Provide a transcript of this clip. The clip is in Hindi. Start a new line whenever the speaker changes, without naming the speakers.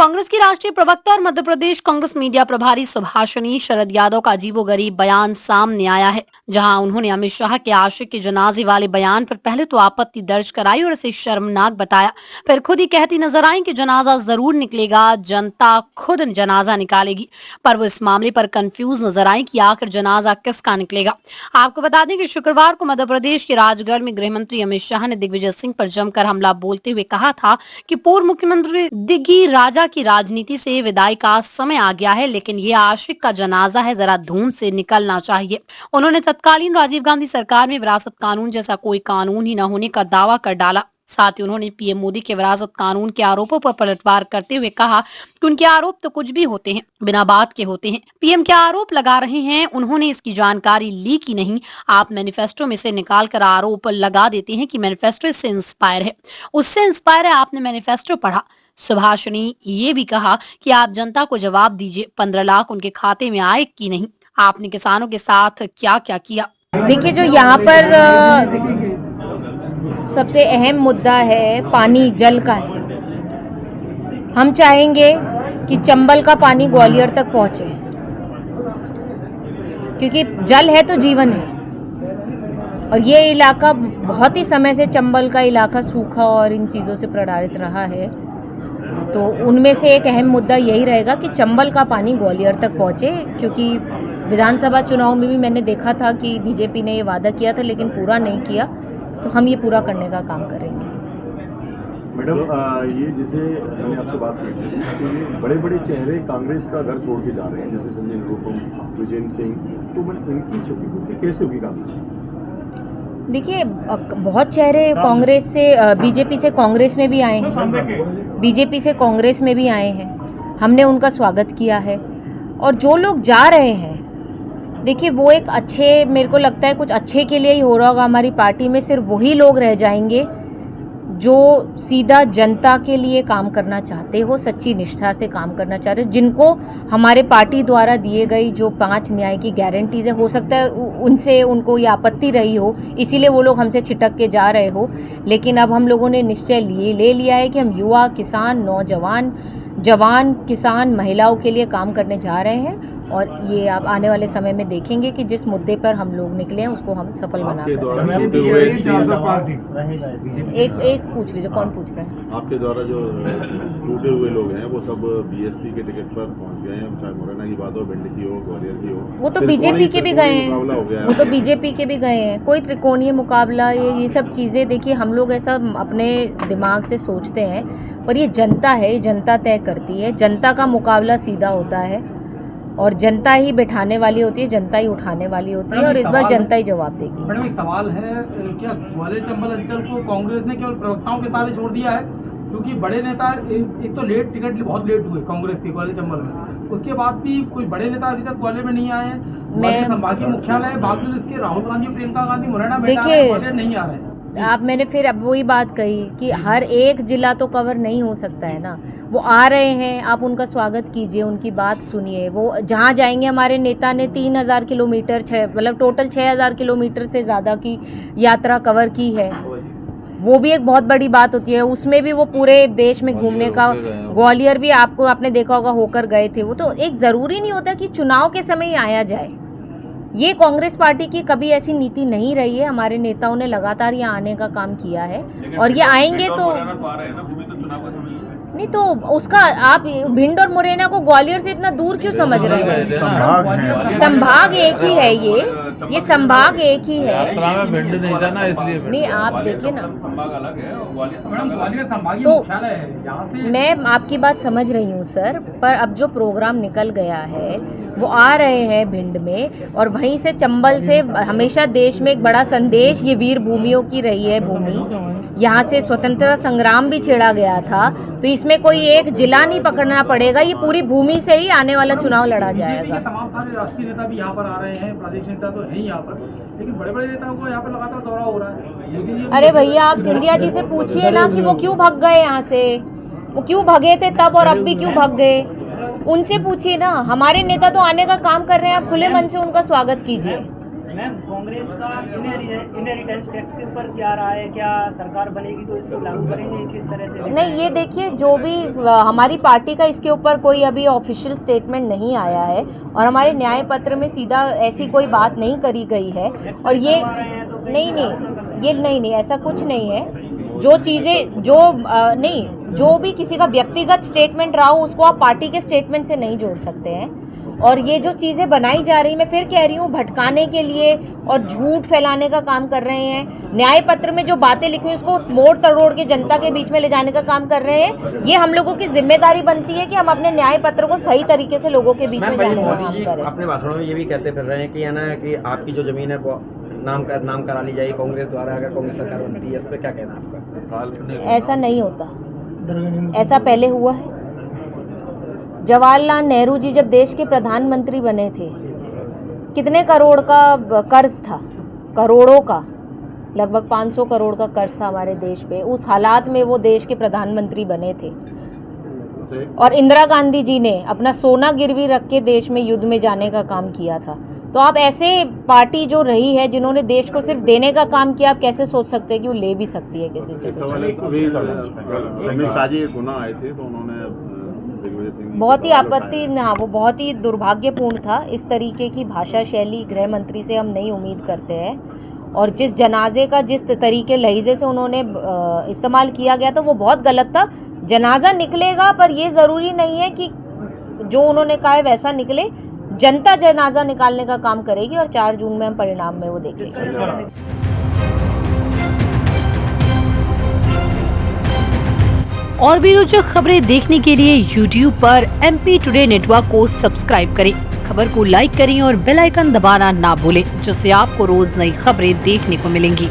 कांग्रेस की राष्ट्रीय प्रवक्ता और मध्य प्रदेश कांग्रेस मीडिया प्रभारी सुभाषिनी शरद यादव का अजीबोगरीब बयान सामने आया है, जहां उन्होंने अमित शाह के आशिक के जनाजे वाले बयान पर पहले तो आपत्ति दर्ज कराई और इसे शर्मनाक बताया। फिर खुद ही कहती नजर आई कि जनाजा जरूर निकलेगा, जनता खुद जनाजा निकालेगी। पर वो इस मामले पर कंफ्यूज नजर आई कि आखिर जनाजा किसका निकलेगा। आपको बता दें कि शुक्रवार को मध्य प्रदेश के राजगढ़ में गृह मंत्री अमित शाह ने दिग्विजय सिंह पर जमकर हमला बोलते हुए कहा था कि पूर्व मुख्यमंत्री दिग्गी राजा की राजनीति से विदाई का समय आ गया है, लेकिन ये आशिक का जनाजा है, जरा धूम से निकलना चाहिए। उन्होंने तत्कालीन राजीव गांधी सरकार में विरासत कानून जैसा कोई कानून ही न होने का दावा कर डाला। साथ ही उन्होंने पीएम मोदी के विरासत कानून के आरोपों पर पलटवार करते हुए कहा कि उनके आरोप तो कुछ भी होते हैं, बिना बात के होते हैं। पीएम क्या आरोप लगा रहे हैं, उन्होंने इसकी जानकारी ली कि नहीं। आप मैनिफेस्टो में से निकाल कर आरोप लगा देते हैं कि मैनिफेस्टो इससे इंस्पायर है, उससे इंस्पायर है, आपने मैनिफेस्टो पढ़ा। सुभाषिनी ये भी कहा कि आप जनता को जवाब दीजिए, 15 लाख उनके खाते में आए कि नहीं, आपने किसानों के साथ क्या क्या किया।
देखिए, जो यहाँ पर सबसे अहम मुद्दा है पानी जल का है। हम चाहेंगे कि चंबल का पानी ग्वालियर तक पहुँचे, क्योंकि जल है तो जीवन है। और ये इलाका बहुत ही समय से, चंबल का इलाका सूखा और इन चीज़ों से प्रभावित रहा है। तो उनमें से एक अहम मुद्दा यही रहेगा कि चंबल का पानी ग्वालियर तक पहुँचे, क्योंकि विधानसभा चुनाव में भी मैंने देखा था कि बीजेपी ने ये वादा किया था लेकिन पूरा नहीं किया। तो हम ये पूरा करने का काम करेंगे।
मैडम, ये जैसे मैंने आपसे बात की थी कि ये बड़े बड़े चेहरे कांग्रेस का घर छोड़ के जा रहे हैं, जैसे संजय निरुपम, विजय सिंह, तो मैंने इनकी क्षतिपूर्ति कैसे होगी काम?
देखिए, बहुत चेहरे कांग्रेस से बीजेपी से कांग्रेस में भी आए हैं, बीजेपी से कांग्रेस में भी आए हैं। हमने उनका स्वागत किया है। और जो लोग जा रहे हैं, देखिए वो एक अच्छे, मेरे को लगता है कुछ अच्छे के लिए ही हो रहा होगा। हमारी पार्टी में सिर्फ वही लोग रह जाएंगे जो सीधा जनता के लिए काम करना चाहते हो, सच्ची निष्ठा से काम करना चाहते हो, जिनको हमारे पार्टी द्वारा दिए गई जो 5 न्याय की गारंटीज है, हो सकता है उनसे उनको ये आपत्ति रही हो, इसीलिए वो लोग हमसे छिटक के जा रहे हो। लेकिन अब हम लोगों ने निश्चय ले लिया है कि हम युवा, किसान, नौजवान, जवान, किसान, महिलाओं के लिए काम करने जा रहे हैं। और ये आप आने वाले समय में देखेंगे कि जिस मुद्दे पर हम लोग निकले हैं उसको हम सफल बना कर। एक पूछ लीजिए, कौन पूछ रहा है?
आपके द्वारा जो टूटे हुए लोग हैं वो सब बीएसपी के टिकट पर पहुंच गए हैं, चाहे मुरैना की बात हो, भिंड की हो, ग्वालियर की हो।
वो तो बीजेपी के भी गए हैं, वो तो बीजेपी के भी गए हैं। कोई त्रिकोणीय मुकाबला, ये सब चीज़ें देखिए हम लोग ऐसा अपने दिमाग से सोचते हैं, पर ये जनता है, जनता तय करती है। जनता का मुकाबला सीधा होता है और जनता ही बैठाने वाली होती है, जनता ही उठाने वाली होती है, और इस बार जनता ही जवाब देगी।
मैडम, एक सवाल है, क्या ग्वालियर चंबल अंचल को कांग्रेस ने केवल प्रवक्ताओं के सहारे छोड़ दिया है? क्योंकि बड़े नेता एक तो लेट टिकट बहुत लेट हुए कांग्रेस के ग्वालियर चंबल में, उसके बाद भी कोई बड़े नेता अभी तक ग्वालियर में नहीं आए हैं। संभागीय मुख्यालय बावजूद इसके राहुल गांधी, प्रियंका गांधी मुरैना में ग्वालियर नहीं आ रहे हैं।
मैंने फिर अब वही बात कही कि हर एक जिला तो कवर नहीं हो सकता है ना। वो आ रहे हैं, आप उनका स्वागत कीजिए, उनकी बात सुनिए। वो जहाँ जाएंगे, हमारे नेता ने 3000 किलोमीटर, मतलब टोटल 6000 किलोमीटर से ज़्यादा की यात्रा कवर की है। वो भी एक बहुत बड़ी बात होती है। उसमें भी वो पूरे देश में घूमने का, ग्वालियर भी आपने देखा होगा होकर गए थे। वो तो एक ज़रूरी नहीं होता कि चुनाव के समय ही आया जाए। ये कांग्रेस पार्टी की कभी ऐसी नीति नहीं रही है। हमारे नेताओं ने लगातार यहाँ आने का काम किया है और ये आएंगे तो नहीं। तो उसका आप भिंड और मुरैना को ग्वालियर से इतना दूर क्यों समझ रहे हैं? संभाग एक ही है, ये संभाग एक ही है।
भिंड नहीं था ना, इसलिए
नहीं, आप देखिए ना, तो मैं आपकी बात समझ रही हूँ सर, पर अब जो प्रोग्राम निकल गया है वो आ रहे हैं भिंड में, और वहीं से चंबल से हमेशा देश में एक बड़ा संदेश, ये वीर भूमियों की रही है भूमि, यहाँ से स्वतंत्रता संग्राम भी छेड़ा गया था। तो इसमें कोई एक जिला नहीं पकड़ना पड़ेगा, ये पूरी भूमि से ही आने वाला चुनाव लड़ा जाएगा।
तमाम सारे राष्ट्रीय नेता भी यहाँ पर आ रहे हैं, प्रादेशिक नेता तो है यहाँ पर, लेकिन बड़े बड़े नेताओं को यहाँ पर लगातार दौरा हो रहा है।
अरे भैया, आप सिंधिया जी से पूछिए ना कि वो क्यों भाग गए यहाँ से, वो क्यों भगे थे तब और अब भी क्यों भाग गए, उनसे पूछिए ना। हमारे नेता तो आने का काम कर रहे हैं, आप खुले मन से उनका स्वागत कीजिए।
प्रदेश का इनहेरिटेंस टैक्स के ऊपर क्या रहा है? क्या सरकार बनेगी तो इसको लागू करेंगे? किस तरह से?
नहीं, ये देखिए, जो भी हमारी पार्टी का इसके ऊपर कोई अभी ऑफिशियल स्टेटमेंट नहीं आया है और हमारे न्याय पत्र में सीधा ऐसी कोई बात नहीं करी गई है। और ये नहीं, ऐसा कुछ नहीं है। जो चीज़ें नहीं, जो भी किसी का व्यक्तिगत स्टेटमेंट रहा हो उसको आप पार्टी के स्टेटमेंट से नहीं जोड़ सकते हैं। और ये जो चीज़ें बनाई जा रही, मैं फिर कह रही हूँ, भटकाने के लिए और झूठ फैलाने का काम कर रहे हैं। न्याय पत्र में जो बातें लिखी हुई उसको मोड़ तड़ोड़ के जनता के बीच में ले जाने का काम कर रहे हैं। ये हम लोगों की जिम्मेदारी बनती है कि हम अपने न्याय पत्र को सही तरीके से लोगों के बीच में जाने का काम करें।
अपने भाषणों में ये भी कहते फिर रहे हैं कि है ना कि आपकी जो जमीन है वो नाम करा ली जाएगी कांग्रेस द्वारा, अगर कांग्रेस सरकार बनती है। इस पर क्या कहना है आपका?
ऐसा नहीं होता। ऐसा पहले हुआ है। जवाहरलाल नेहरू जी जब देश के प्रधानमंत्री बने थे, कितने करोड़ का कर्ज था? करोड़ों का, लगभग 500 करोड़ का कर्ज था हमारे देश पे। उस हालात में वो देश के प्रधानमंत्री बने थे। और इंदिरा गांधी जी ने अपना सोना गिरवी रख के देश में युद्ध में जाने का काम किया था। तो आप ऐसे पार्टी जो रही है जिन्होंने देश को सिर्फ देने का काम किया, आप कैसे सोच सकते हैं कि वो ले भी सकती है किसी से?
अमित शाह जी गुना आए थे तो उन्होंने
बहुत ही आपत्ति, हाँ, वो बहुत ही दुर्भाग्यपूर्ण था। इस तरीके की भाषा शैली गृह मंत्री से हम नहीं उम्मीद करते हैं। और जिस जनाजे का जिस तरीके लहजे से उन्होंने इस्तेमाल किया गया था वो बहुत गलत था। जनाजा निकलेगा, पर ये ज़रूरी नहीं है कि जो उन्होंने कहा है वैसा निकले। जनता जनाजा निकालने का काम करेगी और 4 जून में हम परिणाम में वो देखेंगे।
और भी रोचक खबरें देखने के लिए YouTube पर MP टुडे नेटवर्क को सब्सक्राइब करें। खबर को लाइक करें और बेल आइकन दबाना ना भूलें, जिससे आपको रोज नई खबरें देखने को मिलेंगी।